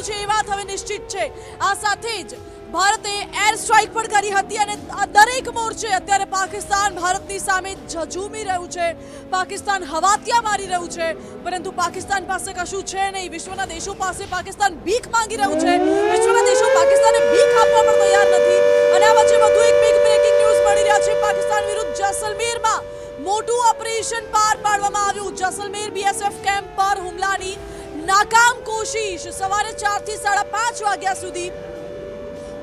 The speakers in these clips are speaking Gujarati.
કરવાનું છે એ વાત હવે નિશ્ચિત છે। આ સાથે જ ભારતે એર સ્ટ્રાઇક પણ કરી હતી અને આ દરેક મોરચે અત્યારે પાકિસ્તાન ભારતની સામે ઝઝૂમી રહ્યું છે, પાકિસ્તાન હવાતિયા મારી રહ્યું છે, પરંતુ પાકિસ્તાન પાસે કશું છે નહીં। વિશ્વના દેશો પાસે પાકિસ્તાન ભીખ માંગી રહ્યું છે, વિશ્વના દેશો પાકિસ્તાનને ભીખ આપવા પણ તૈયાર નથી। અને આ વચ્ચે વધુ એક બિગ બ્રેકિંગ ન્યૂઝ મળી રહ્યા છે। પાકિસ્તાન વિરુદ્ધ જેસલમેરમાં મોટું ઓપરેશન પાર પાડવામાં આવ્યું। જેસલમેર બીએસએફ કેમ્પ પર હુમલાની નાકામ કોશિશ। સવારે 4 થી 5:30 વાગ્યા સુધી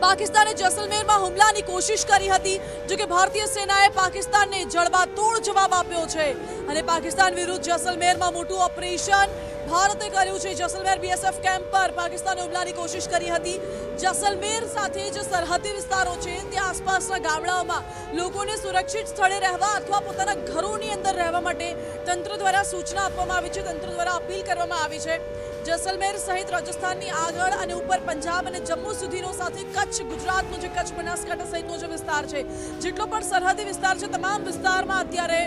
પાકિસ્તાને જેસલમેરમાં હુમલાની કોશિશ કરી હતી, જો કે ભારતીય સેનાએ પાકિસ્તાનને જડબાતોડ જવાબ આપ્યો છે અને પાકિસ્તાન વિરુદ્ધ જેસલમેરમાં મોટું ઓપરેશન ભારતે કર્યું છે। જેસલમેર બીએસએફ કેમ્પ પર પાકિસ્તાને હુમલાની કોશિશ કરી હતી। જેસલમેર સાથે જે સરહદી વિસ્તારો છે ત્યાં આસપાસના ગામડાઓમાં લોકોને સુરક્ષિત સ્થળે રહેવા અથવા પોતાના ઘરોની અંદર રહેવા માટે તંત્ર દ્વારા સૂચના આપવામાં આવી છે, તંત્ર દ્વારા અપીલ કરવામાં આવી છે। જેસલમેર સહિત રાજસ્થાનની આગળ અને ઉપર પંજાબ અને જમ્મુ સુધીનો સાથે કચ્છ, ગુજરાતનો જે કચ્છ બનાસકાંઠા સહિતનો જે વિસ્તાર છે, જેટલો પણ સરહદી વિસ્તાર છે, તમામ વિસ્તારમાં અત્યારે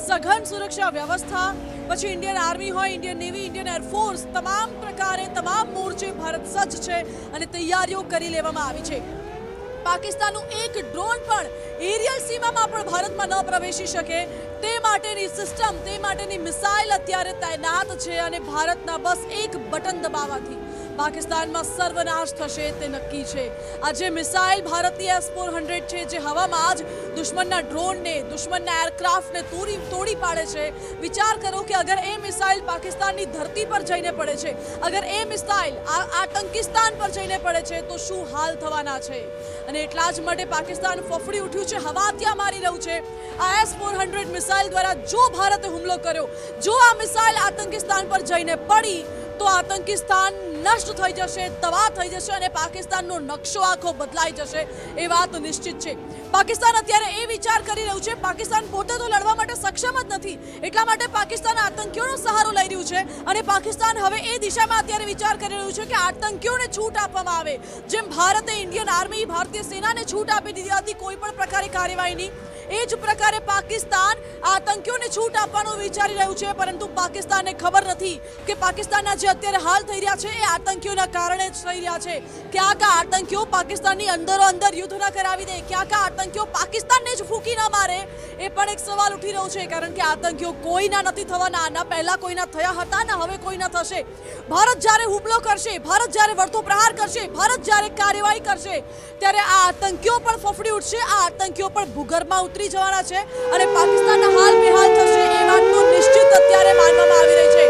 સઘન સુરક્ષા વ્યવસ્થા, પછી ઇન્ડિયન આર્મી હોય, ઇન્ડિયન નેવી, ઇન્ડિયન એરફોર્સ, તમામ પ્રકારે તમામ મોરચે ભારત સજ્જ છે અને તૈયારીઓ કરી લેવામાં આવી છે। પાકિસ્તાનનું એક ડ્રોન પણ એરિયલ સીમામાં પણ ભારતમાં ન પ્રવેશી શકે તે માટેની સિસ્ટમ, તે માટેની મિસાઇલ અત્યારે તૈનાત છે અને ભારતના બસ એક બટન દબાવવાથી પાકિસ્તાનમાં સર્વનાશ થશે તે નક્કી છે। આ જે મિસાઇલ ભારતની S-400 છે, જે હવામાં જ દુશ્મનના ડ્રોનને, દુશ્મનના એરક્રાફ્ટને તોડી પાડે છે। વિચાર કરો કે અગર એ મિસાઇલ પાકિસ્તાનની ધરતી પર જઈને પડે છે, અગર એ મિસાઇલ આતંકિસ્તાન પર જઈને પડે છે તો શું હાલ થવાના છે। અને એટલા જ માટે પાકિસ્તાન ફફડી ઉઠ્યું છે, હવાતિયા મારી રહ્યું છે। આ S-400 મિસાઇલ દ્વારા જો ભારતે હુમલો કર્યો, જો આ મિસાઇલ આતંકિસ્તાન પર જઈને પડી તો આતંકિસ્તાન નષ્ટ થઈ જશે, તબાહ થઈ જશે અને પાકિસ્તાનનો નકશો આખો બદલાઈ જશે એ વાત નિશ્ચિત છે। પાકિસ્તાન અત્યારે એ વિચાર કરી રહ્યું છે, પાકિસ્તાન પોતે તો લડવા માટે સક્ષમ જ નથી, એટલા માટે પાકિસ્તાન આતંકીઓનો સહારો લઈ રહ્યું છે અને પાકિસ્તાન હવે એ દિશામાં અત્યારે વિચાર કરી રહ્યું છે કે આતંકીઓને છૂટ આપવામાં આવે। જેમ ભારતે ઇન્ડિયન આર્મી, ભારતીય સેનાને છૂટ આપી દીધી હતી કોઈ પણ પ્રકારની કાર્યવાહીની, એ જ પ્રકારે પાકિસ્તાન આતંકીઓને છૂટ આપવાનું વિચારી રહ્યું છે, પરંતુ પાકિસ્તાનને ખબર નથી કે પાકિસ્તાનના જે અત્યારે હાલ થઈ રહ્યા છે એ આતંકીઓના કારણે જ થઈ રહ્યા છે। ક્યાંક આતંકીઓ પાકિસ્તાનની અંદરો અંદર યુદ્ધ ન કરાવી દે, ક્યાંક આતંકીઓ પાકિસ્તાનને જ ફૂંકી ન મારે, એ પણ એક સવાલ ઉઠી રહ્યો છે, કારણ કે આતંકીઓ કોઈના નથી થવાના, ના પહેલા કોઈના થયા હતા ને હવે કોઈના થશે। ભારત જ્યારે હુમલો કરશે, ભારત જ્યારે વળતો પ્રહાર કરશે, ભારત જ્યારે કાર્યવાહી કરશે, ત્યારે આ આતંકીઓ પણ ફફડી ઉઠશે, આ આતંકીઓ પણ ભૂગર્ભમાં ઉતરી જવાના છે અને પાકિસ્તાનના હાલ બેહાલ થશે એ વાત તો નિશ્ચિત અત્યારે માનવામાં આવી રહી છે।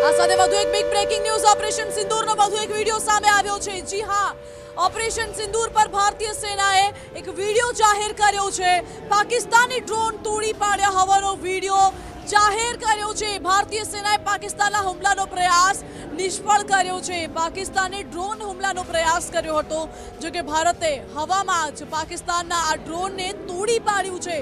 આ સાથે વધુ એક બિગ બ્રેકિંગ ન્યૂઝ, ઓપરેશન સિંદૂરનો વધુ એક વિડીયો સામે આવ્યો છે। જી હા, ઓપરેશન સિંદૂર પર ભારતીય સેનાએ એક વિડીયો જાહેર કર્યો છે। પાકિસ્તાની ડ્રોન તોડી પાડ્યા હોવાનો વિડીયો જાહેર કર્યો છે। ભારતીય સેનાએ પાકિસ્તાનના હુમલાનો પ્રયાસ નિષ્ફળ કર્યો છે। પાકિસ્તાને ડ્રોન હુમલાનો પ્રયાસ કર્યો હતો, જો કે ભારતે હવામાં જ પાકિસ્તાનના આ ડ્રોનને તોડી પાડ્યું છે।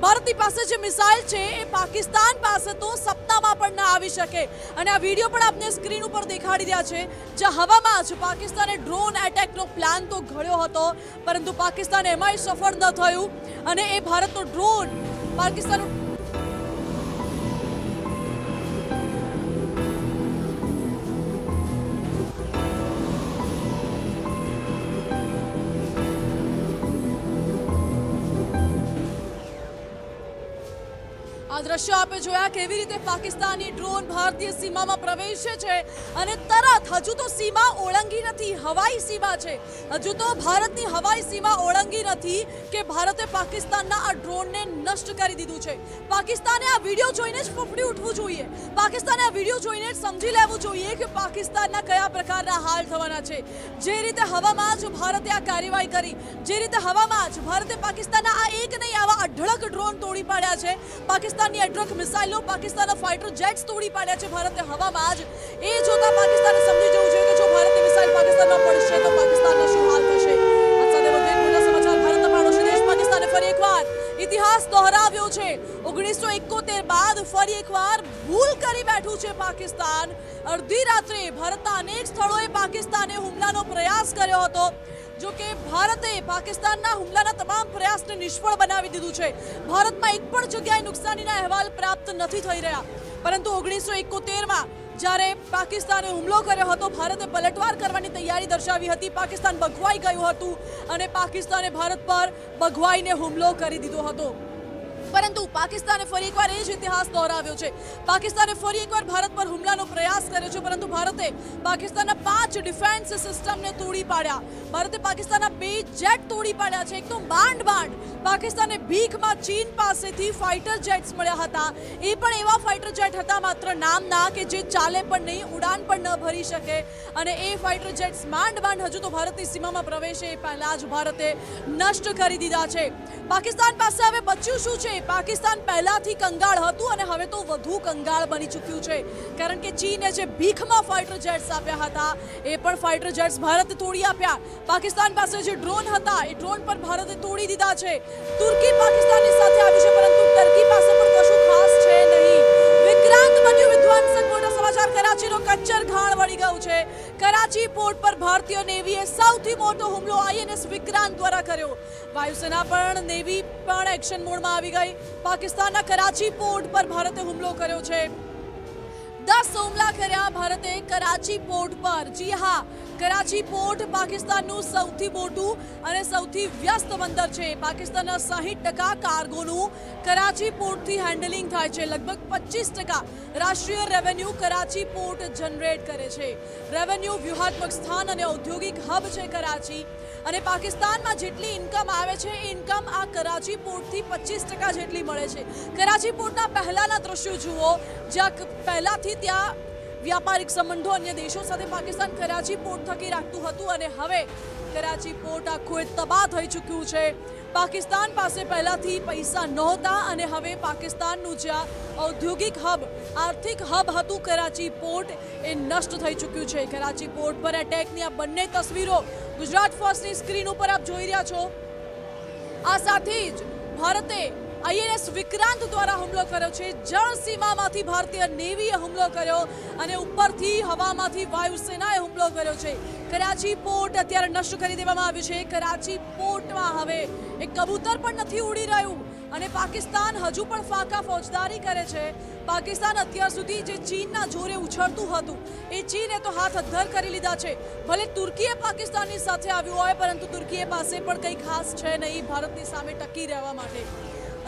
ભારતની પાસે જે મિસાઇલ છે એ પાકિસ્તાન પાસે તો સપ્તાહમાં પણ ના આવી શકે અને આ વિડીયો પણ આપને સ્ક્રીન ઉપર દેખાડી રહ્યા છે, જ્યાં હવામાં જ પાકિસ્તાને ડ્રોન એટેકનો પ્લાન તો ઘડ્યો હતો, પરંતુ પાકિસ્તાન એમાંય સફળ ન થયું અને એ ભારતનો ડ્રોન પાકિસ્તાન આ દ્રશ્યો આપે જોયા કેવી રીતે પાકિસ્તાની ડ્રોન ભારતીય સીમામાં પ્રવેશે છે અને તરત, હજુ તો સીમા ઓળંગી નથી, હવાઈ સીમા છે, હજુ તો ભારતની હવાઈ સીમા ઓળંગી નથી કે ભારતે પાકિસ્તાનના આ ડ્રોનને નષ્ટ કરી દીધું છે। પાકિસ્તાને આ વિડીયો જોઈને જ ફફડી ઉઠવું જોઈએ, પાકિસ્તાને આ વિડીયો જોઈને જ સમજી લેવું જોઈએ કે પાકિસ્તાનના કયા પ્રકારના હાલ થવાના છે। જે રીતે હવામાં જ ભારતે આ કાર્યવાહી કરી, જે રીતે હવામાં જ ભારતે પાકિસ્તાનના આ એક નહીં આવા અઢળક ડ્રોન તોડી પાડ્યા છે, પાકિસ્તાનની અઢળક મિસાઇલો, પાકિસ્તાનના ફાઇટર જેટ્સ તોડી પાડ્યા છે ભારતે હવામાં જ, એ જોતા પાકિસ્તાને સમજી જવું જોઈએ કે જો ભારતની મિસાઇલ પાકિસ્તાનમાં પડશે તો પાકિસ્તાનનો શું હાલ થશે। આ સાથે વધુ એક મોટા સમાચાર, ભારતના પાડોશી દેશ પાકિસ્તાને ફરી એકવાર ઇતિહાસ દોહરાવ્યો છે। 1971 બાદ ફરી એકવાર ભૂલ કરી બેઠું છે પાકિસ્તાન। અડધી રાત્રે ભારતના અનેક સ્થળોએ પાકિસ્તાને હુમલાનો પ્રયાસ કર્યો હતો, જો કે ભારતે પાકિસ્તાનના હુમલાના તમામ પ્રયાસને નિષ્ફળ બનાવી દીધું છે। ભારતમાં એક પણ જગ્યાએ નુકસાનીના અહેવાલ પ્રાપ્ત નથી થઈ રહ્યા, પરંતુ 1971માં જ્યારે પાકિસ્તાને હુમલો કર્યો હતો, ભારતે પલટવાર કરવાની તૈયારી દર્શાવી હતી, પાકિસ્તાન ભગવાઈ ગયું હતું અને પાકિસ્તાને ભારત પર ભગવાઈને હુમલો કરી દીધો હતો. પરંતુ પાકિસ્તાને ફરી એકવાર એ જ ઇતિહાસ દોહરાવ્યો છે. પાકિસ્તાને ફરી એકવાર ભારત પર હુમલાનો પ્રયાસ કર્યો છે, પરંતુ ભારતે પાકિસ્તાનના 5 ડિફેન્સ સિસ્ટમને તોડી પાડ્યા. ભારતે પાકિસ્તાનના 2 જેટ તોડી પાડ્યા છે. એકદમ બાંડ પાકિસ્તાને ભીખમાં ચીન પાસેથી ફાઇટર જેટ્સ મળ્યા હતા. એ પણ એવા ફાઇટર જેટ હતા માત્ર નામના, કે જે ચાલે પણ નહીં, ઉડાન પણ ન ભરી શકે. અને એ ફાઇટર જેટ્સ માંડ હજુ તો ભારતની સીમામાં પ્રવેશે એ પહેલા જ ભારતે નષ્ટ કરી દીધા છે. પાકિસ્તાન પાસે હવે બચ્યું શું છે? પાકિસ્તાન પહેલાથી કંગાળ હતું અને હવે તો વધુ કંગાળ બની ચૂક્યું છે, કારણ કે ચીને જે ભીખમાં ફાઇટર જેટ્સ આપ્યા હતા એ પણ ફાઇટર જેટ્સ ભારતે તોડી આપ્યા. પાકિસ્તાન પાસે જે ડ્રોન હતા એ ડ્રોન પણ ભારતે તોડી દીધા છે. તુર્કી પાકિસ્તાનની સાથે આવ્યું છે, પરંતુ ટર્કી પાસે પણ કશું ખાસ છે નહીં. વિક્રાંત બન્યું વિધ્વંસક. મોટા સમાચાર. કરાચીનો કચ્ચર ઘાણ વળી ગયું છે. કરાચી પોર્ટ પર ભારતીય નેવીએ સૌથી મોટો હુમલો INS વિક્રાંત દ્વારા કર્યો. વાયુસેના પણ, નેવી પણ એક્શન મોડમાં આવી ગઈ. પાકિસ્તાનના કરાચી પોર્ટ પર ભારતે હુમલો કર્યો છે. 10 હુમલા કર્યા ભારતે કરાચી પોર્ટ પર. જી હા, કરાચી પોર્ટ પાકિસ્તાનનું સૌથી મોટું અને સૌથી વ્યસ્ત બંદર છે. પાકિસ્તાનના 60% કાર્ગોનું કરાચી પોર્ટથી હેન્ડલિંગ થાય છે. લગભગ 25% રાષ્ટ્રીય રેવન્યુ કરાચી પોર્ટ જનરેટ કરે છે. રેવન્યુ, વ્યૂહાત્મક સ્થાન અને ઔદ્યોગિક હબ છે કરાચી. અને પાકિસ્તાનમાં જેટલી ઇન્કમ આવે છે એ ઇન્કમ આ કરાચી પોર્ટથી 25% જેટલી મળે છે. કરાચી પોર્ટના પહેલાના દ્રશ્યો જુઓ, જ્યાં પહેલાથી ત્યાં વ્યાપારિક સંબંધો અન્ય દેશો સાથે પાકિસ્તાન કરાચી પોર્ટ થકી રાખતું હતું અને હવે કરાચી પોર્ટ આખું તબાહ થઈ ચૂક્યું છે. પાકિસ્તાન પાસે પહેલાથી પૈસા નહોતા અને હવે પાકિસ્તાનનું જ્યાં ઔદ્યોગિક હબ, આર્થિક હબ હતું કરાચી પોર્ટ, એ નષ્ટ થઈ ચૂક્યું છે. કરાચી પોર્ટ પર એટેકની આ બંને તસવીરો ગુજરાત ફર્સ્ટની સ્ક્રીન ઉપર આપ જોઈ રહ્યા છો. આ સાથે જ ભારતે INS વિક્રાંત દ્વારા હુમલો કર્યો છે. જળ સીમામાંથી ભારતીય નેવીએ હુમલો કર્યો અને ઉપરથી હવામાંથી વાયુસેનાએ હુમલો કર્યો છે. કરાચી પોર્ટ અત્યારે નષ્ટ કરી દેવામાં આવ્યું છે. કરાચી પોર્ટમાં હવે એક કબૂતર પણ નથી ઉડી રહ્યું અને પાકિસ્તાન હજુ પણ ફાકા ફોજદારી કરે છે. પાકિસ્તાન અત્યાર સુધી જે ચીનના જોરે ઉછળતું હતું એ ચીને તો હાથ અદ્ધર કરી લીધા છે. ભલે તુર્કીએ પાકિસ્તાનની સાથે આવ્યું હોય, પરંતુ તુર્કીએ પાસે પણ કંઈ ખાસ છે નહીં ભારતની સામે ટકી રહેવા માટે.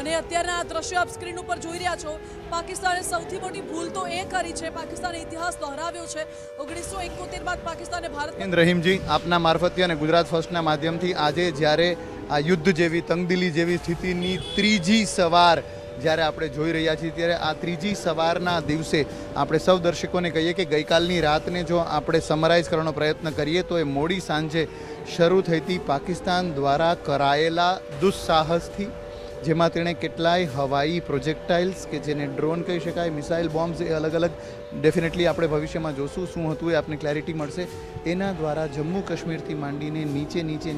અને અત્યારના આ દ્રશ્યો આપ સ્ક્રીન ઉપર જોઈ રહ્યા છો. પાકિસ્તાને સૌથી મોટી ભૂલ તો એ કરી છે, પાકિસ્તાને ઇતિહાસ દોહરાવ્યો છે. 1971 બાદ પાકિસ્તાને ભારત. રહીમજી, આપના મારફતે અને ગુજરાત ફર્સ્ટના માધ્યમથી આજે જ્યારે આ યુદ્ધ જેવી, તંગદિલી જેવી સ્થિતિની ત્રીજી સવાર જ્યારે આપણે જોઈ રહ્યા છીએ, ત્યારે આ ત્રીજી સવારના દિવસે આપણે સૌ દર્શકોને કહીએ કે ગઈકાલની રાતને જો આપણે સમરાઇઝ કરવાનો પ્રયત્ન કરીએ તો એ મોડી સાંજે શરૂ થઈ હતી પાકિસ્તાન દ્વારા કરાયેલા દુસ્સાહસથી, જેમાં તેણે કેટલાય હવાઈ પ્રોજેક્ટાઇલ્સ કે જેને ડ્રોન કહી શકાય, મિસાઇલ બોમ્બ્સ, એ અલગ અલગ ડેફિનેટલી આપણે ભવિષ્યમાં જોશું શું હતું એ આપને ક્લેરિટી મળશે. એના દ્વારા જમ્મુ કાશ્મીરથી માંડીને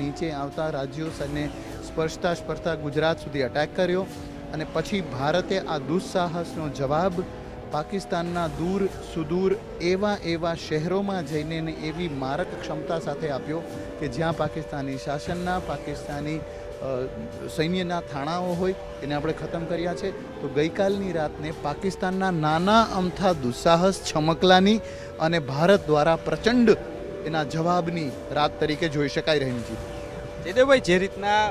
નીચે આવતા રાજ્યો અને સ્પર્શતા ગુજરાત સુધી અટેક કર્યો. અને પછી ભારતે આ દુસ્સાહસનો જવાબ પાકિસ્તાનના દૂર સુદૂર એવા શહેરોમાં જઈને એવી મારક ક્ષમતા સાથે આપ્યો કે જ્યાં પાકિસ્તાની શાસનના, પાકિસ્તાની સૈન્યના થાણાઓ હોય એને આપણે ખતમ કર્યા છે. તો ગઈકાલની રાતને પાકિસ્તાનના નાના અમથા દુસ્સાહસ, છમકલાની અને ભારત દ્વારા પ્રચંડ એના જવાબની રાત તરીકે જોઈ શકાય. રહીમજી, જયદેવભાઈ, જે રીતના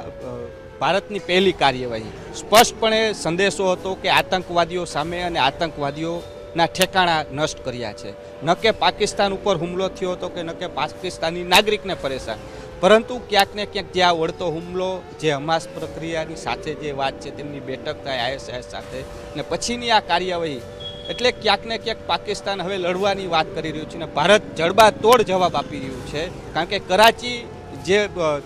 ભારતની પહેલી કાર્યવાહી સ્પષ્ટપણે સંદેશો હતો કે આતંકવાદીઓ સામે અને આતંકવાદીઓના ઠેકાણા નષ્ટ કર્યા છે. ન કે પાકિસ્તાન ઉપર હુમલો થયો હતો કે ન કે પાકિસ્તાની નાગરિકને પરેશાન, પરંતુ ક્યાંક ને ક્યાંક જ્યાં વળતો હુમલો, જે હમાસ પ્રક્રિયાની સાથે જે વાત છે તેમની બેઠક થાય ISIS સાથે, ને પછીની આ કાર્યવાહી, એટલે ક્યાંક ને ક્યાંક પાકિસ્તાન હવે લડવાની વાત કરી રહ્યું છે અને ભારત જડબાતોડ જવાબ આપી રહ્યું છે. કારણ કે કરાચી જે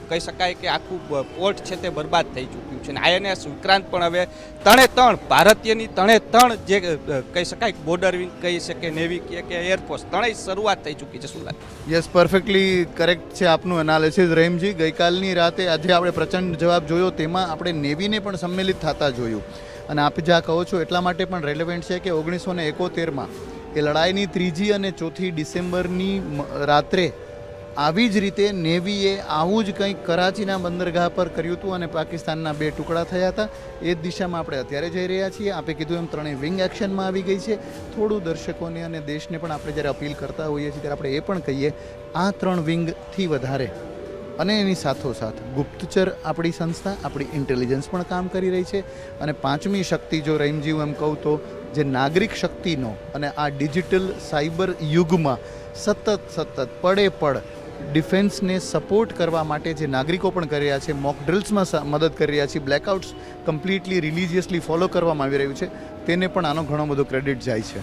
કહી શકાય કે આખું પોર્ટ છે તે બરબાદ થઈ ચૂક્યું છે અને INS વિક્રાંત પણ હવે ભારતીયની જે કહી શકાય બોર્ડર વિંગ કહી શકે, નેવી કે એરફોર્સ, ત્રણેય શરૂઆત થઈ ચૂકી છે. શું લાગે? યસ, પરફેક્ટલી કરેક્ટ છે આપનું એનાલિસિસ રહીમજી. ગઈકાલની રાતે આજે આપણે પ્રચંડ જવાબ જોયો, તેમાં આપણે નેવીને પણ સંમેલિત થતા જોયું. અને આપ જ્યાં કહો છો એટલા માટે પણ રેલેવન્ટ છે કે 1971માં એ લડાઈની 3જી અને 4થી ડિસેમ્બરની રાત્રે આવી જ રીતે નેવીએ આવું જ કંઈક કરાચીના બંદરગાહ પર કર્યું હતું અને પાકિસ્તાનના 2 ટુકડા થયા હતા. એ જ દિશામાં આપણે અત્યારે જઈ રહ્યા છીએ. આપે કીધું એમ ત્રણેય વિંગ એક્શનમાં આવી ગઈ છે. થોડું દર્શકોને અને દેશને પણ આપણે જ્યારે અપીલ કરતા હોઈએ છીએ ત્યારે આપણે એ પણ કહીએ, આ 3 વિંગથી વધારે અને એની સાથોસાથ ગુપ્તચર આપણી સંસ્થા, આપણી ઇન્ટેલિજન્સ પણ કામ કરી રહી છે. અને 5મી શક્તિ જો રહીમજી હું એમ કહું તો જે નાગરિક શક્તિનો અને આ ડિજિટલ સાયબર યુગમાં સતત પડ ડિફેન્સને સપોર્ટ કરવા માટે જે નાગરિકો પણ કરી રહ્યા છે, મોક ડ્રિલ્સમાં મદદ કરી રહ્યા છે, બ્લેકઆઉટ્સ કમ્પ્લીટલી રિલિજિયસલી ફોલો કરવામાં આવી રહ્યું છે, તેને પણ આનો ઘણો બધો ક્રેડિટ જાય છે.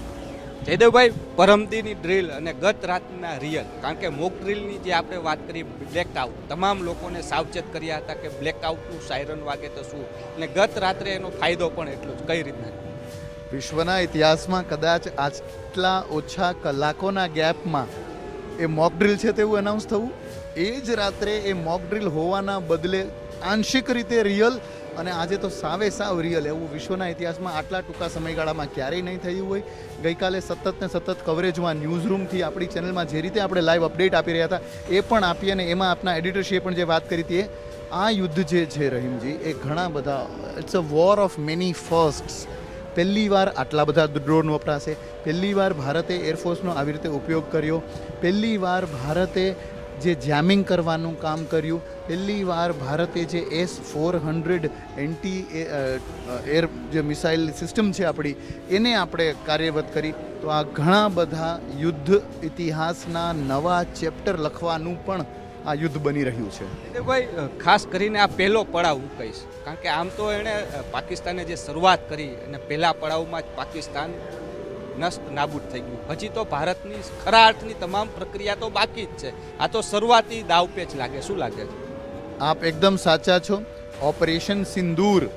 જયદેવભાઈ, પરમદીની ડ્રીલ અને ગત રાતના રિયલ, કારણ કે મોક ડ્રીલની જે આપણે વાત કરી બ્લેકઆઉટ, તમામ લોકોને સાવચેત કર્યા હતા કે બ્લેકઆઉટનું સાયરન વાગે તો શું, અને ગત રાત્રે એનો ફાયદો પણ એટલો જ. કઈ રીતના વિશ્વના ઇતિહાસમાં કદાચ આટલા ઓછા કલાકોના ગેપમાં એ મોક ડ્રિલ છે તેવું એનાઉન્સ થવું, એ જ રાત્રે એ મોક ડ્રિલ હોવાના બદલે આંશિક રીતે રિયલ અને આજે તો સાવ રિયલ, એવું વિશ્વના ઇતિહાસમાં આટલા ટૂંકા સમયગાળામાં ક્યારેય નહીં થયું હોય. ગઈકાલે સતત કવરેજમાં ન્યૂઝરૂમથી આપણી ચેનલમાં જે રીતે આપણે લાઈવ અપડેટ આપી રહ્યા હતા એ પણ આપી, અને એમાં આપના એડિટરશીએ પણ જે વાત કરી હતી, આ યુદ્ધ જે છે રહીમજી, એ ઘણા બધા, it's a war of many firsts. પહેલીવાર આટલા બધા ડ્રોન વપરાશે, પહેલીવાર ભારતે એરફોર્સનો આવી રીતે ઉપયોગ કર્યો, પહેલીવાર ભારતે જે જેમિંગ કરવાનું કામ કર્યું, પહેલીવાર ભારતે જે S-400 એન્ટી એર જે મિસાઇલ સિસ્ટમ છે આપણી, એને આપણે કાર્યરત કરી. તો આ ઘણા બધા યુદ્ધ ઇતિહાસના નવા ચેપ્ટર લખવાનું પણ આ યુદ્ધ બની રહ્યું છે. ભાઈ, ખાસ કરીને આ પહેલો પડાવ હું કહીશ, કારણ કે આમ તો એણે પાકિસ્તાને જે શરૂઆત કરી અને પહેલા પડાવમાં જ પાકિસ્તાન નષ્ટ નાબૂદ થઈ ગયું. હજી તો ભારતની ખરા અર્થની તમામ પ્રક્રિયા તો બાકી જ છે. આ તો શરૂઆતી દાવપેચ લાગે. શું લાગે છે? આપ એકદમ સાચા છો. ઓપરેશન સિંદૂર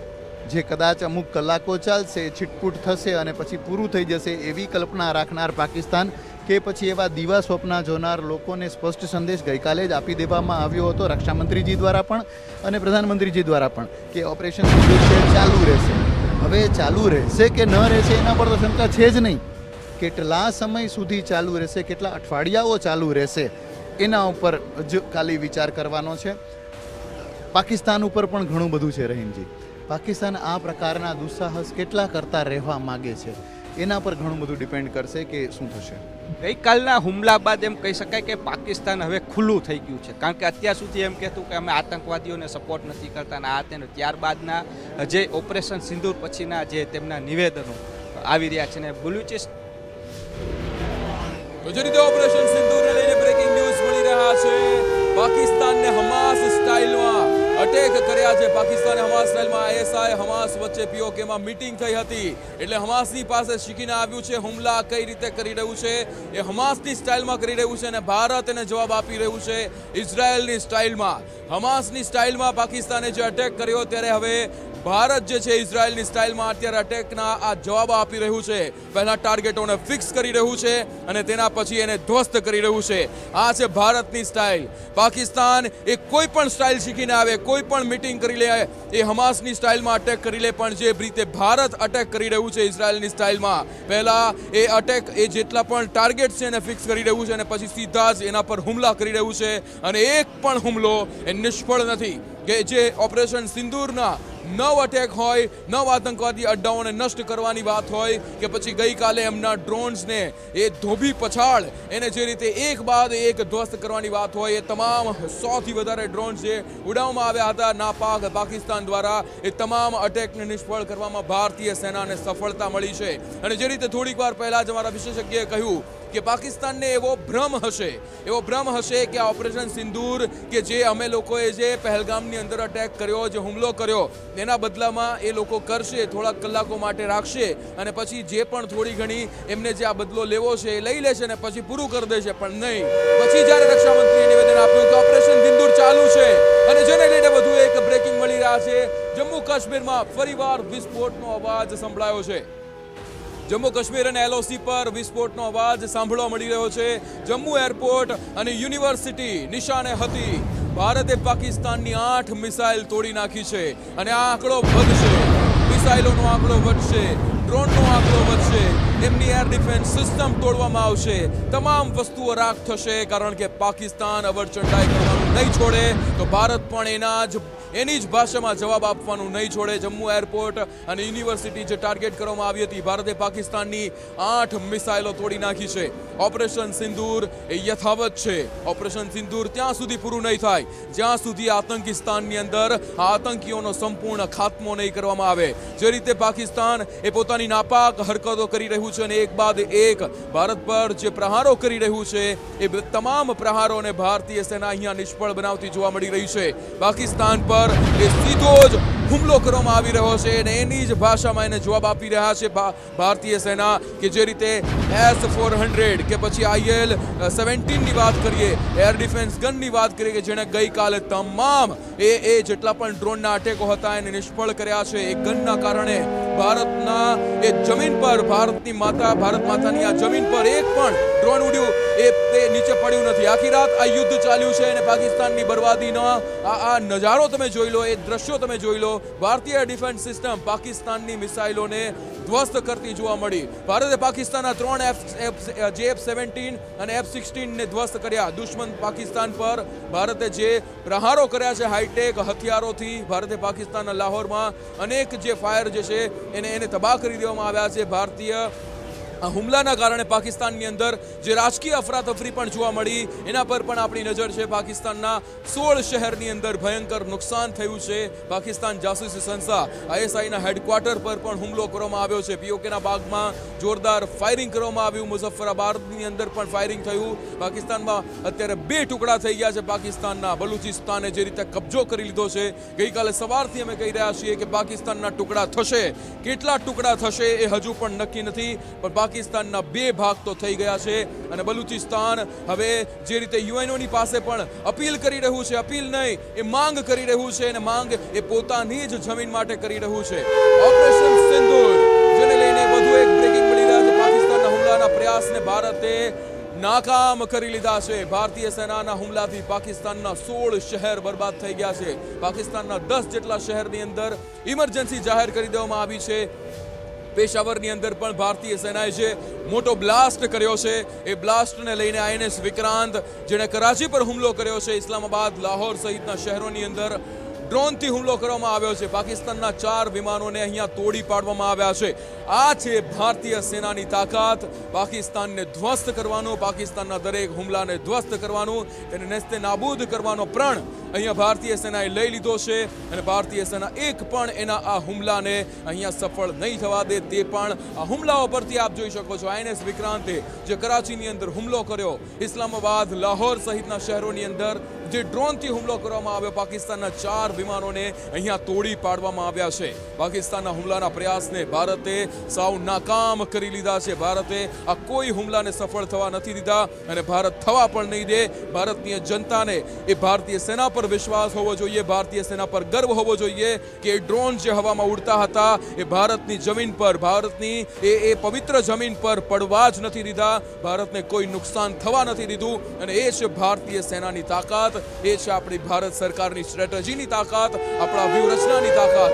જે કદાચ અમુક કલાકો ચાલશે, છીટપૂટ થશે અને પછી પૂરું થઈ જશે, એવી કલ્પના રાખનાર પાકિસ્તાન કે પછી એવા દીવા સ્વપ્ના જોનાર લોકોને સ્પષ્ટ સંદેશ ગઈકાલે જ આપી દેવામાં આવ્યો હતો રક્ષામંત્રીજી દ્વારા પણ અને પ્રધાનમંત્રીજી દ્વારા પણ, કે ઓપરેશન સિંદૂર છે ચાલુ રહેશે. હવે ચાલુ રહેશે કે ન રહેશે એના પર તો શંકા છે જ નહીં. કેટલા સમય સુધી ચાલુ રહેશે, કેટલા અઠવાડિયાઓ ચાલુ રહેશે, એના ઉપર જ ખાલી વિચાર કરવાનો છે. પાકિસ્તાન ઉપર પણ ઘણું બધું છે રહીમજી. પાકિસ્તાન આ પ્રકારના દુસ્સાહસ કેટલા કરતા રહેવા માગે છે એના પર ઘણું બધું ડિપેન્ડ કરશે કે શું થશે. ગઈકાલના હુમલા બાદ એમ કહી શકાય કે પાકિસ્તાન હવે ખુલ્લું થઈ ગયું છે, કારણ કે અત્યાર સુધી એમ કહેતું કે અમે આતંકવાદીઓને સપોર્ટ નથી કરતા અને આ તેને, ત્યારબાદના જે ઓપરેશન સિંદૂર પછીના જે તેમના નિવેદનો આવી રહ્યા છે ને બલુચિસ્તાન તો જે રીતે ઓપરેશન સિંદૂરને લઈને બ્રેકિંગ ન્યૂઝ મળી રહ્યા છે. પાકિસ્તાનને હમાસ સ્ટાઇલમાં અટેક કર્યા છે. પાકિસ્તાને હમાસ સ્ટાઇલમાં આઈએસઆઈ હમાસ વચ્ચે પીઓકેમાં મીટિંગ થઈ હતી, એટલે હમાસની પાસે શીખીને આવ્યું છે હુમલા કઈ રીતે કરી રહ્યું છે એ હમાસની સ્ટાઇલમાં કરી રહ્યું છે અને ભારત એને જવાબ આપી રહ્યું છે ઇઝરાયલની સ્ટાઇલમાં. હમાસની સ્ટાઇલમાં પાકિસ્તાને જે અટેક કર્યો ત્યારે હવે ભારત જે છે ઇઝરાયલની સ્ટાઇલમાં અત્યારે અટેકના આ જવાબ આપી રહ્યું છે. પહેલા ટાર્ગેટોને ફિક્સ કરી રહ્યું છે અને તેના પછી એને ધ્વસ્ત કરી રહ્યું છે. આ છે ભારતની સ્ટાઇલ. પાકિસ્તાન એ કોઈ પણ સ્ટાઇલ શીખીને આવે, કોઈ પણ મીટિંગ કરી લે, એ હમાસની સ્ટાઇલમાં અટેક કરી લે, પણ જે રીતે ભારત અટેક કરી રહ્યું છે ઇઝરાયલની સ્ટાઇલમાં, પહેલા એ અટેક એ જેટલા પણ ટાર્ગેટ છે એને ફિક્સ કરી રહ્યું છે અને પછી સીધા જ એના પર હુમલા કરી રહ્યું છે અને એક પણ હુમલો એ નિષ્ફળ નથી. કે જે ઓપરેશન સિંદૂરના 9 અટેક હોય, 9 આતંકવાદી અડ્ડાઓને નષ્ટ કરવાની વાત હોય કે પછી ગઈકાલે એમના ડ્રોન્સને એ ધોબી પછાડ એને જે રીતે એક બાદ એક ધ્વસ્ત કરવાની વાત હોય, એ તમામ 100થી વધારે ડ્રોન્સ જે ઉડાવવામાં આવ્યા હતા નાપાક પાકિસ્તાન દ્વારા, એ તમામ અટેકને નિષ્ફળ કરવામાં ભારતીય સેનાને સફળતા મળી છે. અને જે રીતે થોડીક વાર પહેલા જ અમારા વિશેષજ્ઞએ કહ્યું કે પાકિસ્તાનને એવો ભ્રમ હશે કે આ ઓપરેશન સિંદૂર કે જે અમે લોકોએ જે પહેલગામની અંદર અટેક કર્યો, જે હુમલો કર્યો, એના બદલામાં એ લોકો કરશે, થોડાક કલાકો માટે રાખશે અને પછી જે પણ થોડી ઘણી એમને જે આ બદલો લેવો છે એ લઈ લેશે અને પછી પૂરું કરી દેશે. પણ નહીં, પછી જ્યારે રક્ષામંત્રીએ નિવેદન આપ્યું કે ઓપરેશન સિંદૂર ચાલુ છે અને જેને લઈને વધુ એક બ્રેકિંગ મળી રહ્યા છે. જમ્મુ કાશ્મીરમાં ફરીવાર વિસ્ફોટનો અવાજ સંભળાયો છે. જમ્મુ કાશ્મીર અને LOC પર વિસ્ફોટનો અવાજ સાંભળવા મળી રહ્યો છે. જમ્મુ એરપોર્ટ અને યુનિવર્સિટી નિશાને હતી. ભારતે પાકિસ્તાનની 8 મિસાઇલ તોડી નાખી છે અને આ આંકડો વધશે. મિસાઇલોનો આંકડો વધશે, ડ્રોનનો આંકડો વધશે. એમની એર ડિફેન્સ સિસ્ટમ તોડવામાં આવશે, તમામ વસ્તુઓ રાખ થશે, કારણ કે પાકિસ્તાન અવરચંડાઈ કરવાનું નહીં છોડે તો ભારત પણ એની જ ભાષામાં જવાબ આપવાનું નહીં છોડે. જમ્મુ એરપોર્ટ અને યુનિવર્સિટી જે ટાર્ગેટ કરવામાં આવી હતી, ભારતે પાકિસ્તાનની 8 મિસાઇલો તોડી નાખી છે. ઓપરેશન સિંદૂર એ યથાવત છે. ઓપરેશન સિંદૂર ત્યાં સુધી પૂરું નહીં થાય જ્યાં સુધી આતંકિસ્તાનની અંદર આતંકીઓનો સંપૂર્ણ ખાત્મો નહીં કરવામાં આવે. જે રીતે પાકિસ્તાન એ પોતાની નાપાક હરકતો કરી રહ્યું છે અને એક બાદ એક ભારત પર જે પ્રહારો કરી રહ્યું છે, એ તમામ પ્રહારોને ભારતીય સેના અહીંયા નિષ્ફળ બનાવતી જોવા મળી રહી છે. પાકિસ્તાન પર એ સીધો જ હુમલો કરવામાં આવી રહ્યો છે અને એની જ ભાષામાં એને જવાબ આપી રહ્યા છે ભારતીય સેના, કે જે રીતે S-400 કે પછી IL-17 ની વાત કરીએ, એર ડિફેન્સ ગનની વાત કરીએ, કે જેણે ગઈકાલે તમામ એ જેટલા પણ ડ્રોનના અટેકો હતા એને નિષ્ફળ કર્યા છે. એ ગનના કારણે ભારતના એ જમીન પર, ભારત માતાની આ જમીન પર એક પણ ડ્રોન ઉડ્યું એ નીચે પડ્યું નથી. આખી રાત આ યુદ્ધ ચાલ્યું છે અને પાકિસ્તાનની બરબાદીનો આ નજારો તમે જોઈ લો, એ દ્રશ્યો તમે જોઈ લો. ભારતીય ડિફેન્સ સિસ્ટમ પાકિસ્તાનની મિસાઇલોને ધ્વસ્ત કરતી જોવા મળી. ભારતે પાકિસ્તાનના 3 JF-17 અને F-16 ને ધ્વસ્ત કર્યા. દુશ્મન પાકિસ્તાન પર ભારતે જે પ્રહારો કર્યા છે હાઈટેક હથિયારોથી, ભારતે પાકિસ્તાનના લાહોરમાં અનેક જે ફાયર જે છે એને તબાહ કરી દેવામાં આવ્યા છે. ભારતીય આ હુમલાના કારણે પાકિસ્તાનની અંદર જે રાજકીય અફરાતફરી પણ જોવા મળી, એના પર પણ આપણી નજર છે. પાકિસ્તાનના 16 શહેરની અંદર ભયંકર નુકસાન થયું છે. પાકિસ્તાન જાસૂસી સંસ્થા ISIના હેડક્વાર્ટર પર પણ હુમલો કરવામાં આવ્યો છે. POKના ભાગમાં જોરદાર ફાયરિંગ કરવામાં આવ્યું. મુઝફ્ફરાબાદની અંદર પણ ફાયરિંગ થયું. પાકિસ્તાનમાં અત્યારે 2 ટુકડા થઈ ગયા છે. પાકિસ્તાનના બલુચિસ્તાને જે રીતે કબજો કરી લીધો છે, ગઈકાલે સવારથી અમે કહી રહ્યા છીએ કે પાકિસ્તાનના ટુકડા થશે. કેટલા ટુકડા થશે એ હજુ પણ નક્કી નથી, પણ પાકિસ્તાનના 2 ભાગ તો થઈ ગયા છે. અને બલુચિસ્તાન હવે જે રીતે યુએનઓની પાસે પણ અપીલ કરી રહ્યું છે, અપીલ નહીં એ માંગ કરી રહ્યું છે, અને માંગ એ પોતાની જ જમીન માટે કરી રહ્યું છે. ઓપરેશન સિંદૂર જેને લઈને વધુ એક બ્રેકિંગ મળી રહ્યા છે. પાકિસ્તાનના હુમલાના પ્રયાસને ભારતે નાકામ કરી લીધા છે. ભારતીય સેનાના હુમલાથી પાકિસ્તાનના 16 શહેર બરબાદ થઈ ગયા છે. પાકિસ્તાનના 10 જેટલા શહેરની અંદર ઇમરજન્સી જાહેર કરી દેવામાં આવી છે. પેશાવરની અંદર પણ ભારતીય સેનાએ જે મોટો બ્લાસ્ટ કર્યો છે, એ બ્લાસ્ટને લઈને INS વિક્રાંત જેણે કરાચી પર હુમલો કર્યો છે, ઇસ્લામાબાદ, લાહોર સહિતના શહેરોની અંદર ડ્રોનથી હુમલો કરવામાં આવ્યો છે. પાકિસ્તાનના 4 વિમાનોને અહીંયા તોડી પાડવામાં આવ્યા છે. આ છે ભારતીય સેનાની તાકાત. પાકિસ્તાનને ધ્વસ્ત કરવાનું, પાકિસ્તાનના દરેક હુમલાને ધ્વસ્ત કરવાનું, તેને નેસ્તે નાબૂદ કરવાનો પ્રણ અહીંયા ભારતીય સેનાએ લઈ લીધો છે. અને ભારતીય સેના એક પણ એના આ હુમલાને અહીંયા સફળ નહીં થવા દે. તે પણ આ હુમલાઓ પરથી આપ જોઈ શકો છો. INS વિક્રાંતે જે કરાચીની અંદર હુમલો કર્યો, ઇસ્લામાબાદ, લાહોર સહિતના શહેરોની અંદર જે ડ્રોનથી હુમલો કરવામાં આવ્યો, પાકિસ્તાનના 4 વિમાનોને અહીંયા તોડી પાડવામાં આવ્યા છે. પાકિસ્તાનના હુમલાના પ્રયાસને ભારતે સાવ નાકામ કરી લીધા છે. ભારતે આ કોઈ હુમલાને સફળ થવા નથી દીધા અને ભારત થવા પણ નહીં દે. ભારતની જનતાને એ ભારતીય સેના પર વિશ્વાસ હોવો જોઈએ, ભારતીય સેના પર ગર્વ હોવો જોઈએ કે એ ડ્રોન જે હવામાં ઉડતા હતા એ ભારતની જમીન પર, ભારતની એ પવિત્ર જમીન પર પડવા જ નથી દીધા. ભારતને કોઈ નુકસાન થવા નથી દીધું. અને એ છે ભારતીય સેનાની તાકાત, એ છે આપણી ભારત સરકારની સ્ટ્રેટેજીની તાકાત, આપણા વ્યૂહરચનાની તાકાત.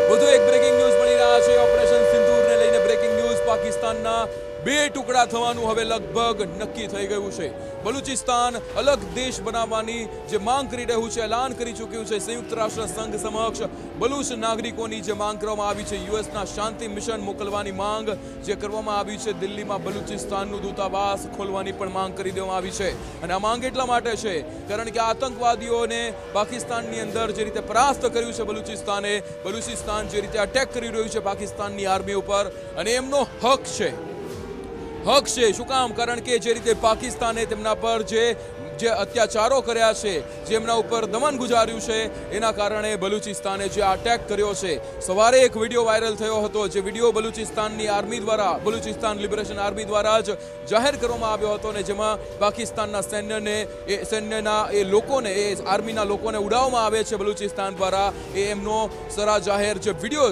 વધુ એક બ્રેકિંગ ન્યૂઝ મળી રહ્યા છે. ઓપરેશન સિંદૂરને લઈને બ્રેકિંગ ન્યૂઝ. પાકિસ્તાનના 2 ટુકડા થવાનું હવે લગભગ નક્કી થઈ ગયું છે. બલુચિસ્તાન અલગ દેશ બનાવવાની જે માંગ કરી રહ્યું છે, એલાન કરી ચૂક્યું છે. સંયુક્ત રાષ્ટ્ર સંઘ સમક્ષ બલુચ નાગરિકોની જે માંગ કરવામાં આવી છે, યુએસના શાંતિ મિશન મોકલવાની માંગ જે કરવામાં આવી છે, દિલ્હીમાં બલુચિસ્તાનનું દૂતાવાસ ખોલવાની પણ માંગ કરી દેવામાં આવી છે. અને આ માંગ એટલા માટે છે કારણ કે આતંકવાદીઓને પાકિસ્તાનની અંદર જે રીતે પરાસ્ત કર્યું છે બલુચિસ્તાન જે રીતે અટેક કરી રહ્યું છે પાકિસ્તાનની આર્મી ઉપર, અને એમનો હક છે. શું કામ? કારણ કે જે રીતે પાકિસ્તાને તેમના પર જે અત્યાચારો કર્યા છે, જેમના ઉપર દમન ગુજાર્યું છે, એના કારણે બલુચિસ્તાને જે અટેક કર્યો છે. સવારે એક વિડીયો વાયરલ થયો હતો, જે વિડીયો બલુચિસ્તાનની આર્મી દ્વારા, બલુચિસ્તાન લિબરેશન આર્મી દ્વારા જ જાહેર કરવામાં આવ્યો હતો, ને જેમાં પાકિસ્તાનના સૈન્યના એ લોકોને, એ આર્મીના લોકોને ઉડાવવામાં આવે છે બલુચિસ્તાન દ્વારા. એ એમનો સરા જાહેર જે વિડીયો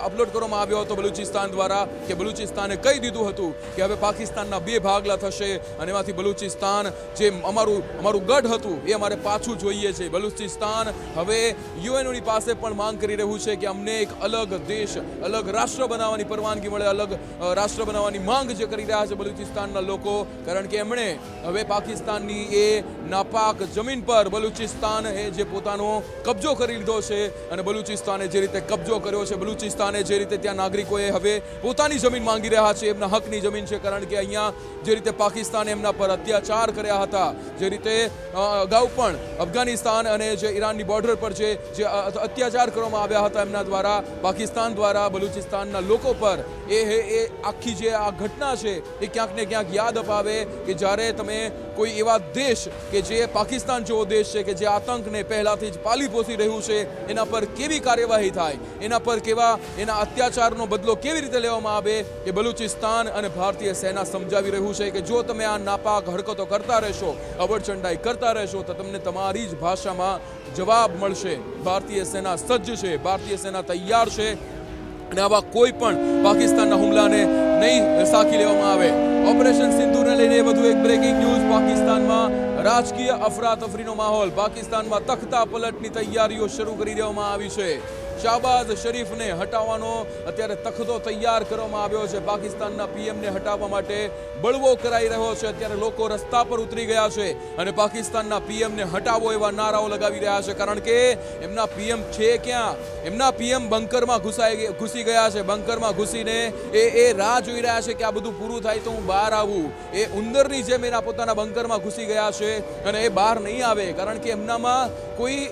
અપલોડ કરવામાં આવ્યો હતો બલુચિસ્તાન દ્વારા, કે બલુચિસ્તાને કહી દીધું હતું કે હવે પાકિસ્તાનના 2 ભાગલા થશે અને એમાંથી બલુચિસ્તાન જે અમારું ગઢ હતું એ અમારે પાછું જોઈએ છે. બલુચિસ્તાન હવે યુએનઓની પાસે પણ માંગ કરી રહ્યું છે કે અમને એક અલગ દેશ, અલગ રાષ્ટ્ર બનાવવાની પરવાનગી મળે, અલગ રાષ્ટ્ર બનાવવાની માંગ જે કરી રહ્યા છે બલુચિસ્તાનના લોકો, કારણ કે એમણે હવે પાકિસ્તાનની એ નાપાક જમીન પર બલુચિસ્તાન જે પોતાનો કબજો કરી લીધો છે અને બલુચિસ્તાને જે રીતે કબજો કર્યો છે, બલુચિસ્તાને જે રીતે ત્યાં નાગરિકોએ હવે પોતાની જમીન માંગી રહ્યા છે, એમના હકની જમીન છે, કારણ કે અહીંયા જે રીતે પાકિસ્તાને એમના પર અત્યાચાર કર્યા હતા, જે રીતે અગાઉ પણ અફઘાનિસ્તાન અને જે ઈરાનની બોર્ડર પર જે અત્યાચાર કરવામાં આવ્યા હતા એમના દ્વારા, પાકિસ્તાન દ્વારા બલુચિસ્તાનના લોકો પર, એ આખી જે આ ઘટના છે એ ક્યાંક ને ક્યાંક યાદ અપાવે કે જ્યારે તમે કોઈ એવા દેશ કે જે પાકિસ્તાન જેવો દેશ છે કે જે આતંકને પહેલાથી જ પાલી પોસી રહ્યું છે એના પર કેવી કાર્યવાહી થાય, એના પર એના અત્યાચારનો બદલો કેવી રીતે લેવામાં આવે, એ બલુચિસ્તાન અને ભારતીય સેના સમજાવી રહ્યું છે કે જો તમે આ નાપાક હરકતો કરતા રહેશો, અવરચંડાઈ કરતા રહેશો, તો તમને તમારી જ ભાષામાં જવાબ મળશે. ભારતીય સેના સજ્જ છે, ભારતીય સેના તૈયાર છે અને આવા કોઈ પણ પાકિસ્તાનના હુમલાને નહીં સાખી લેવામાં આવે. ઓપરેશન સિંદૂરને લઈને વધુ એક બ્રેકિંગ ન્યૂઝ. પાકિસ્તાનમાં રાજકીય અફરાતફરીનો માહોલ. પાકિસ્તાનમાં તખ્તા પલટની તૈયારીઓ શરૂ કરી દેવામાં આવી છે. શાહબાઝ શરીફને હટાવવાનો અત્યારે તખતો તૈયાર કરવામાં આવ્યો છે. પાકિસ્તાનના પીએમને હટાવવા માટે બળવો કરાઈ રહ્યો છે. અત્યારે લોકો રસ્તા પર ઉતરી ગયા છે અને પાકિસ્તાનના પીએમને હટાવો એવા નારાઓ લગાવી રહ્યા છે, કારણ કે એમના પીએમ છે ક્યાં? એમના પીએમ બંકરમાં ઘૂસી ગયા છે. બંકરમાં ઘૂસીને એ રાહ જોઈ રહ્યા છે કે આ બધું પૂરું થાય તો હું બહાર આવું. એ ઉંદરની જેમ એના પોતાના બંકરમાં ઘૂસી ગયા છે અને એ બહાર નહીં આવે, કારણ કે એમનામાં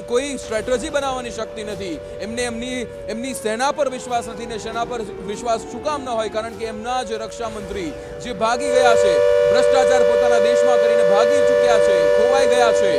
કોઈ સ્ટ્રેટેજી બનાવવાની શક્તિ નથી. એમની સેના પર વિશ્વાસ નથી ને સેના પર વિશ્વાસ શું કામ ન હોય? કારણ કે એમના જ રક્ષા મંત્રી જે ભાગી ગયા છે, ભ્રષ્ટાચાર પોતાના દેશમાં કરીને ભાગી ચૂક્યા છે, ખોવાઈ ગયા છે.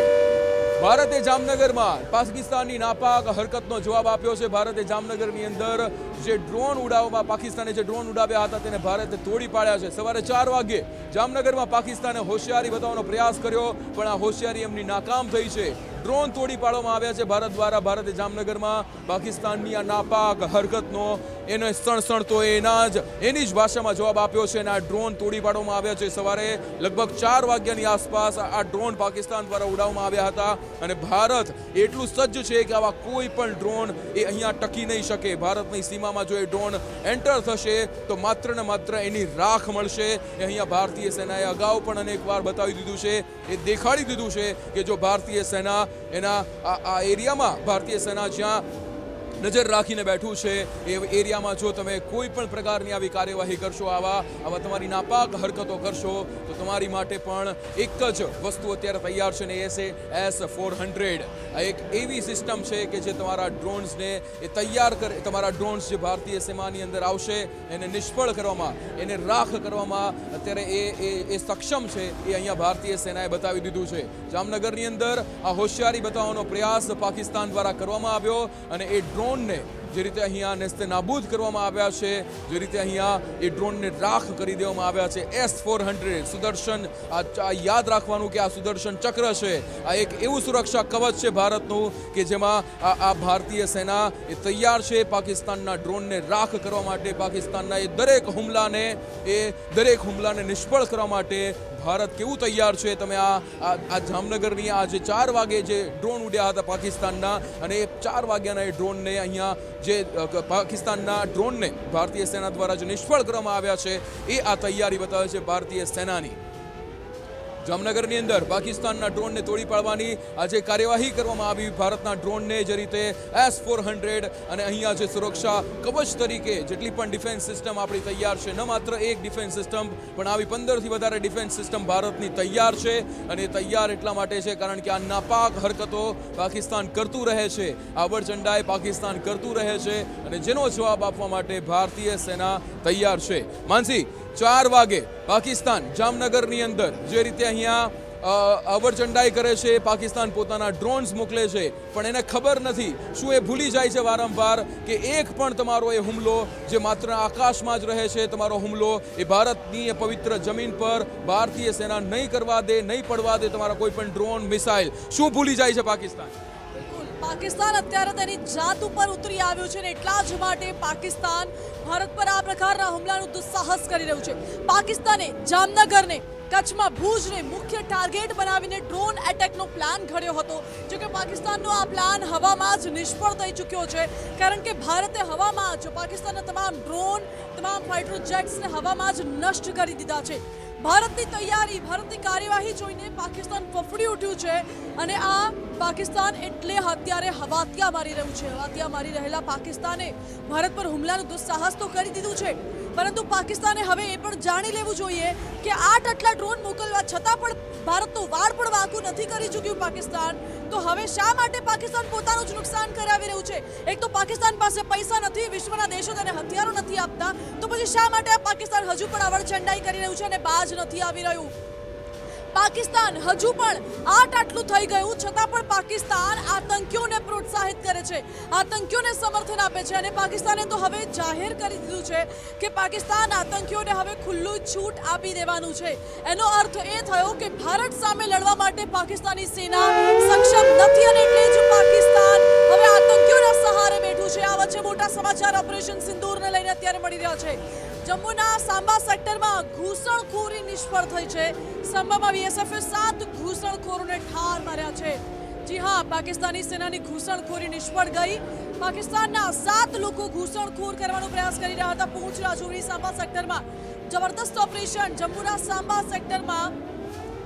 ભારતે જામનગરમાં પાકિસ્તાનની નાપાક હરકતનો જવાબ આપ્યો છે. ભારતે જામનગરની અંદર જે ડ્રોન ઉડાવવા, પાકિસ્તાને જે ડ્રોન ઉડાવ્યા હતા તેને ભારતે તોડી પાડ્યા છે. સવારે 4 વાગ્યે જામનગરમાં પાકિસ્તાને હોશિયારી બતાવવાનો પ્રયાસ કર્યો, પણ આ હોશિયારી એમની નાકામ થઈ છે. ડ્રોન તોડી પાડવામાં આવ્યા છે ભારત દ્વારા. ભારતે જામનગરમાં પાકિસ્તાનની આ નાપાક હરકતનો એને સણસણતો એની જ ભાષામાં જવાબ આપ્યો છે અને આ ડ્રોન તોડી પાડવામાં આવ્યા છે. સવારે લગભગ 4 વાગ્યાની આસપાસ આ ડ્રોન પાકિસ્તાન દ્વારા ઉડાવવામાં આવ્યા હતા અને ભારત એટલું સજ્જ છે કે આવા કોઈ પણ ડ્રોન એ અહીંયા ટકી નહીં શકે. ભારતની સીમામાં જો એ ડ્રોન એન્ટર થશે તો માત્ર ને માત્ર એની રાખ મળશે. એ અહીંયા ભારતીય સેનાએ અગાઉ પણ અનેકવાર બતાવી દીધું છે, એ દેખાડી દીધું છે કે જો ભારતીય સેના એના આ એરિયામાં, ભારતીય સેના જ્યાં નજર રાખીને બેઠું છે એ એરિયામાં જો તમે કોઈ પણ પ્રકારની આવી કાર્યવાહી કરશો, આવા તમારી નાપાક હરકતો કરશો, તો તમારી માટે પણ એક જ વસ્તુ અત્યારે તૈયાર છે ને એ છે S-400. આ એક એવી સિસ્ટમ છે કે જે તમારા ડ્રોન્સને એ તૈયાર કરે, તમારા ડ્રોન્સ જે ભારતીય સીમાની અંદર આવશે એને નિષ્ફળ કરવામાં, એને રાખ કરવામાં અત્યારે એ સક્ષમ છે. એ અહીંયા ભારતીય સેનાએ બતાવી દીધું છે. જામનગરની અંદર આ હોશિયારી બતાવવાનો પ્રયાસ પાકિસ્તાન દ્વારા કરવામાં આવ્યો અને એ ડ્રોનને જે રીતે અહીંયા નેસ્તે નાબૂદ કરવામાં આવ્યા છે, જે રીતે અહીંયા એ ડ્રોનને રાખ કરી દેવામાં આવ્યા છે. S-400 સુદર્શન, આ યાદ રાખવાનું કે આ સુદર્શન ચક્ર છે. આ એક એવું સુરક્ષા કવચ છે ભારતનું કે જેમાં આ ભારતીય સેના એ તૈયાર છે પાકિસ્તાનના ડ્રોનને રાખ કરવા માટે, પાકિસ્તાનના એ દરેક હુમલાને નિષ્ફળ કરવા માટે. ભારત કેવું તૈયાર છે? તમે આ જામનગરની આ જે 4 વાગે જે ડ્રોન ઉડ્યા હતા પાકિસ્તાનના, અને એ 4 વાગ્યાના એ ડ્રોનને અહીંયા જે પાકિસ્તાનના ડ્રોનને ભારતીય સેના દ્વારા જે નિષ્ફળ કરવામાં આવ્યા છે એ આ તૈયારી બતાવે છે ભારતીય સેનાની. જામનગરની અંદર પાકિસ્તાનના ડ્રોનને તોડી પાડવાની આજે કાર્યવાહી કરવામાં આવી. ભારતના ડ્રોનને જે રીતે S-400 અને અહીંયા જે સુરક્ષા કવચ તરીકે જેટલી પણ ડિફેન્સ સિસ્ટમ આપણી તૈયાર છે, ન માત્ર એક ડિફેન્સ સિસ્ટમ પણ આવી 15થી વધારે ડિફેન્સ સિસ્ટમ ભારતની તૈયાર છે. અને તૈયાર એટલા માટે છે કારણ કે આ નાપાક હરકતો પાકિસ્તાન કરતું રહે છે, આવડચંડાઈ પાકિસ્તાન કરતું રહે છે અને જેનો જવાબ આપવા માટે ભારતીય સેના તૈયાર છે. માનસી, 4 વાગે પાકિસ્તાન જામનગરની અંદર જે રીતે અહીંયા અવરચંડાઈ કરે છે, પાકિસ્તાન પોતાના ડ્રોન્સ મોકલે છે, પણ એને ખબર નથી, શું એ ભૂલી જાય છે વારંવાર કે એક પણ તમારો એ હુમલો જે માત્ર આકાશમાં જ રહે છે, તમારો હુમલો એ ભારતની એ પવિત્ર જમીન પર ભારતીય સેના નહીં કરવા દે, નહીં પડવા દે તમારા કોઈ પણ ડ્રોન, મિસાઇલ. શું ભૂલી જાય છે પાકિસ્તાન? પાકિસ્તાન અત્યારે તેની જાત ઉપર ઉતરી આવ્યું છે ને એટલા જ માટે પાકિસ્તાન ભારત પર આ પ્રકારના હુમલાનું દુસ્સાહસ કરી રહ્યું છે. પાકિસ્તાને જામનગરને કચ્છમાં ભુજને મુખ્ય ટાર્ગેટ બનાવીને ડ્રોન એટેકનો પ્લાન ઘડ્યો હતો, જો કે પાકિસ્તાનનો આ પ્લાન હવામાં જ નિષ્ફળ થઈ ચૂક્યો છે, કારણ કે ભારતે હવામાં જ પાકિસ્તાનના તમામ ડ્રોન, તમામ ફાઇટર જેટ્સને હવામાં જ નષ્ટ કરી દીધા છે. ભારતની તૈયારી, ભારતની કાર્યવાહી જોઈને પાકિસ્તાન ફફડી ઉઠ્યું છે અને આ પાકિસ્તાન એટલે અત્યારે હવાતિયા મારી રહ્યું છે. હવાતિયા મારી રહેલા પાકિસ્તાને ભારત પર હુમલાનું દુસ્સાહસ તો કરી દીધું છે, પરંતુ પાકિસ્તાને હવે એ પણ જાણી લેવું જોઈએ કે આટલા ડ્રોન મોકલવા છતાં પણ ભારતનું વાળ પણ વાંકું નથી કરી ચૂક્યું પાકિસ્તાન. તો હવે શા માટે પાકિસ્તાન પોતાનું જ નુકસાન કરાવી રહ્યું છે? એક તો પાકિસ્તાન પાસે પૈસા નથી, વિશ્વના દેશો તેને હથિયારો નથી આપતા, તો પછી શા માટે પાકિસ્તાન હજુ પણ અવળચંડાઈ કરી રહ્યું છે અને બાજ નથી આવી રહ્યું? પાકિસ્તાન હજુ પણ આટલું થઈ ગયું છતાં પણ પાકિસ્તાન આતંકીઓને પ્રોત્સાહિત કરે છે, આતંકીઓને સમર્થન આપે છે અને પાકિસ્તાને તો હવે જાહેર કરી દીધું છે કે પાકિસ્તાન આતંકીઓને હવે ખુલ્લું છૂટ આપી દેવાનું છે. એનો અર્થ એ થયો કે ભારત સામે લડવા માટે પાકિસ્તાની સેના સક્ષમ નથી અને એટલે જ પાકિસ્તાન હવે આતંકીઓના સહારે બેઠું છે. આ વચ્ચે મોટા સમાચાર ઓપરેશન સિંદૂરને લઈને અત્યારે મળી રહ્યા છે. જમ્મુના સાંબા સેક્ટરમાં ઘૂસણખોરી નિષ્ફળ થઈ છે. સાંબામાં બીએસએફે 7 ઘૂસણખોરોને ઠાર માર્યા છે. જી હા, પાકિસ્તાની સેનાની ઘૂસણખોરી નિષ્ફળ ગઈ. પાકિસ્તાનના 7 લોકો ઘૂસણખોર કરવાનો પ્રયાસ કરી રહ્યા હતા. પૂંછ રાજૌરી સાંબા સેક્ટરમાં જબરદસ્ત ઓપરેશન. જમ્મુના સાંબા સેક્ટરમાં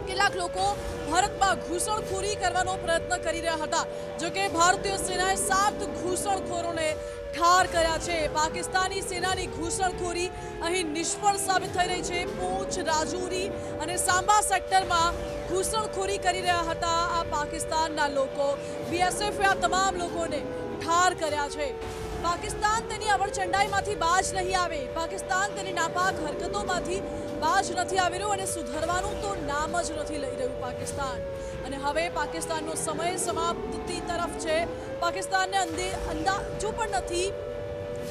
કેટલાક લોકો ભારતમાં ઘૂસણખોરી કરવાનો પ્રયત્ન કરી રહ્યા હતા, જો કે ભારતીય સેનાએ 7 ઘૂસણખોરોને ઠાર કર્યા છે. પાકિસ્તાની સેનાની ઘૂસણખોરી અહીં નિષ્ફળ સાબિત થઈ રહી છે. પૂંછ, રાજૌરી અને સાંબા સેક્ટરમાં ઘૂસણખોરી કરી રહ્યા હતા આ પાકિસ્તાનના લોકો. બીએસએફે આ તમામ લોકોને ઠાર કર્યા છે. પાકિસ્તાન તેની અવળચંડાઈમાંથી બાજ નહીં આવે, પાકિસ્તાન તેની નાપાક હરકતોમાંથી બાજ નથી આવી રહ્યું અને સુધરવાનું તો નામ જ નથી લઈ રહ્યું પાકિસ્તાન. અને હવે પાકિસ્તાનનો સમય સમાપ્તિ તરફ છે. પાકિસ્તાનને અંદાજો પણ નથી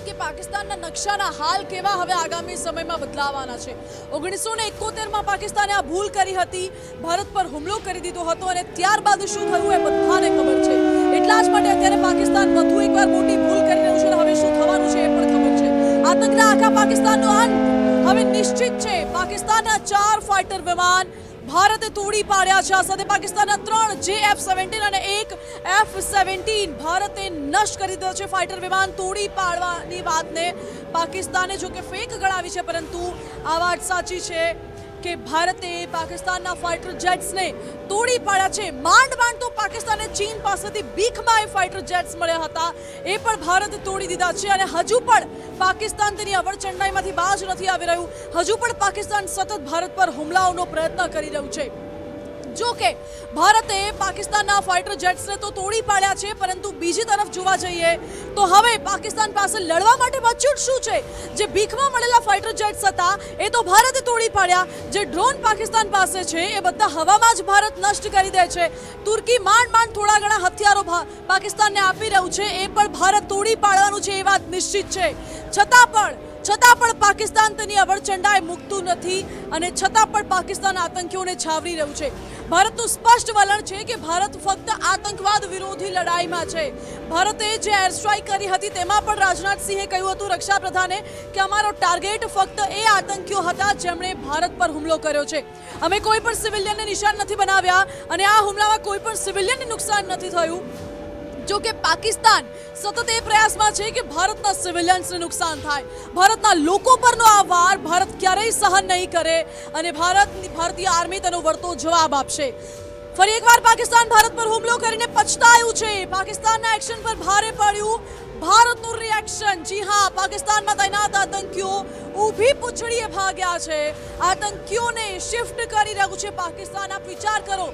કે પાકિસ્તાનના નકશાના હાલ કેવા હવે આગામી સમયમાં બદલાવાના છે. 1971માં પાકિસ્તાને આ ભૂલ કરી હતી, ભારત પર હુમલો કરી દીધો હતો અને ત્યારબાદ શું થયું એ બધાને ખબર છે. એટલા જ માટે અત્યારે પાકિસ્તાન વધુ એકવાર મોટી ભૂલ કરી રહ્યું છે અને હવે શું થવાનું છે એ પણ ખબર છે. આતંકના આખા પાકિસ્તાનનો અંત હવે નિશ્ચિત છે. પાકિસ્તાનના 4 ફાઇટર વિમાન ભારતે તોડી પાડ્યા છે. આ સાથે પાકિસ્તાનના 3 JF-17 અને 1 F-17 ભારતે નષ્ટ કરી દીધા છે. ફાઇટર વિમાન તોડી પાડવાની વાતને પાકિસ્તાને જો કે ફેક ગણાવી છે, પરંતુ આ વાત સાચી છે કે ભારતે પાકિસ્તાનના ફાઇટર જેટ્સને તોડી પાડ્યા છે. માંડ તો પાકિસ્તાને ચીન પાસેથી ભીખમાં એ ફાઇટર જેટ્સ મળ્યા હતા, એ પણ ભારતે તોડી દીધા છે અને હજુ પણ પાકિસ્તાન તેની અવળચંડાઈમાંથી બાજ નથી આવી રહ્યું. હજુ પણ પાકિસ્તાન સતત ભારત પર હુમલાઓનો પ્રયત્ન કરી રહ્યું છે. જો કે ભારતે પાકિસ્તાનના ફાઇટર જેટ્સને તો તોડી પાડ્યા છે, પરંતુ બીજી તરફ જોવા જઈએ તો હવે પાકિસ્તાન પાસે લડવા માટે બચ્યું શું છે? જે ભીખમાં મળેલા ફાઇટર જેટ્સ હતા એ તો ભારતે તોડી પાડ્યા. જે ડ્રોન પાકિસ્તાન પાસે છે એ બધા હવામાં જ ભારત નષ્ટ કરી દે છે. તુર્કી માંડ થોડા ઘણા હથિયારો પાકિસ્તાનને આપી રહ્યું છે, એ પણ ભારત તોડી પાડવાનું છે, એ વાત નિશ્ચિત છે. છતાં પણ પાકિસ્તાન તેની અવળચંડાઈ મૂકતું નથી અને છતાં પણ પાકિસ્તાન આતંકીઓને છાવરી રહ્યું છે. ભારતનું સ્પષ્ટ વલણ છે કે ભારત ફક્ત આતંકવાદ વિરોધી લડાઈમાં છે. ભારતે જે એર સ્ટ્રાઇક કરી હતી તેમાં પણ રાજનાથસિંહે કહ્યું હતું, રક્ષાપ્રધાને, કે અમારો ટાર્ગેટ ફક્ત એ આતંકીઓ હતા જેમણે ભારત પર હુમલો કર્યો છે. અમે કોઈ પણ સિવિલિયનને નિશાન નથી બનાવ્યા અને આ હુમલામાં કોઈ પણ સિવિલિયનને નુકસાન નથી થયું. જો કે પાકિસ્તાન સતત એ પ્રયાસમાં છે કે ભારતના સિવિલિયન્સને નુકસાન થાય, ભારતના લોકો પરનો આ વાર ભારત ક્યારેય સહન નહીં કરે અને ભારતીય આર્મી તેનો વળતો જવાબ આપશે. ફરી એકવાર પાકિસ્તાન ભારત પર હુમલો કરીને પછતાયું છે. પાકિસ્તાનના એક્શન પર ભારે પડ્યું ભારતનું રિએક્શન. જી હા, પાકિસ્તાનમાં તૈનાત આતંકીઓ ઊભી પૂંછડીએ ભાગ્યા છે. આતંકીઓને શિફ્ટ કરી રહ્યું છે પાકિસ્તાન. આપ વિચાર કરો,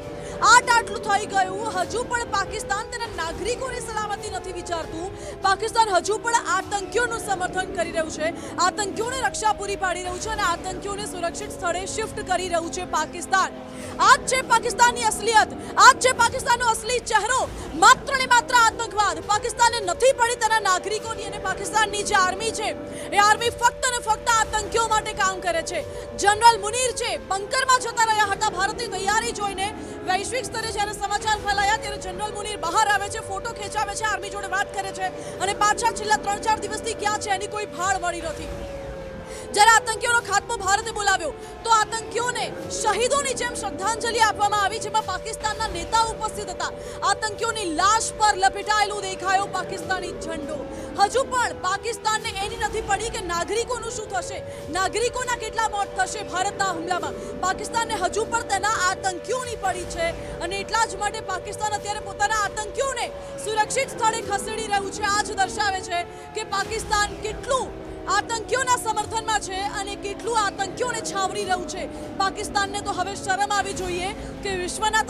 આટલું થઈ ગયું, હજુ પણ પાકિસ્તાન તેના નાગરિકોની સલામતી નથી વિચારતું. પાકિસ્તાન હજુ પણ આતંકીઓનું સમર્થન કરી રહ્યું છે, આતંકીઓને રક્ષા પૂરી પાડી રહ્યું છે અને આતંકીઓને સુરક્ષિત સ્થળે શિફ્ટ કરી રહ્યું છે પાકિસ્તાન. આ જ છે પાકિસ્તાનની અસલિયત, આ જ છે પાકિસ્તાનનો અસલી ચહેરો. માત્ર ને માત્ર આતંકવાદ. પાકિસ્તાનને નથી પડી તેના નાગરિકોની અને પાકિસ્તાનની જે આર્મી છે એ આર્મી ફક્ત ને ફક્ત આતંકીઓ માટે કામ કરે છે. જનરલ મુનીર છે બંકરમાં જતા રહ્યા હતા ભારતની તૈયારી જોઈને. વૈશ્વિક સ્તરે જ્યારે સમાચાર ફેલાયા ત્યારે જનરલ મુનીર બહાર આવે છે, ફોટો ખેંચાવે છે, આર્મી જોડે વાત કરે છે અને પાછા છેલ્લા 3-4 દિવસથી ક્યાં છે એની કોઈ ભાળ મળી નથી. જ્યારે આતંકીઓનો ખાત્મો ભારતે બોલાવ્યો તો આતંકીઓને શહીદોની જેમ શ્રદ્ધાંજલિ આપવામાં આવી, જેમાં પાકિસ્તાનના નેતાઓ ઉપસ્થિત હતા. આતંકીઓની લાશ પર લપેટાયેલું દેખાયો પાકિસ્તાની ઝંડો. હજુ પણ પાકિસ્તાનને એની નથી પડી કે નાગરિકોનું શું થશે, નાગરિકોના કેટલા મોત થશે ભારતના હુમલામાં. પાકિસ્તાનને હજુ પણ તેના આતંકીઓની પડી છે અને એટલા જ માટે પાકિસ્તાન અત્યારે પોતાના આતંકીઓને સુરક્ષિત સ્થળે ખસેડી રહ્યું છે. આ જ દર્શાવે છે કે પાકિસ્તાન કેટલું આતંકીઓના સમર્થનમાં છે અને કેટલું આતંકીઓને છાવરી રહ્યું છે. પાકિસ્તાનને તો હવે શરમ આવી જોઈએ કે વિશ્વના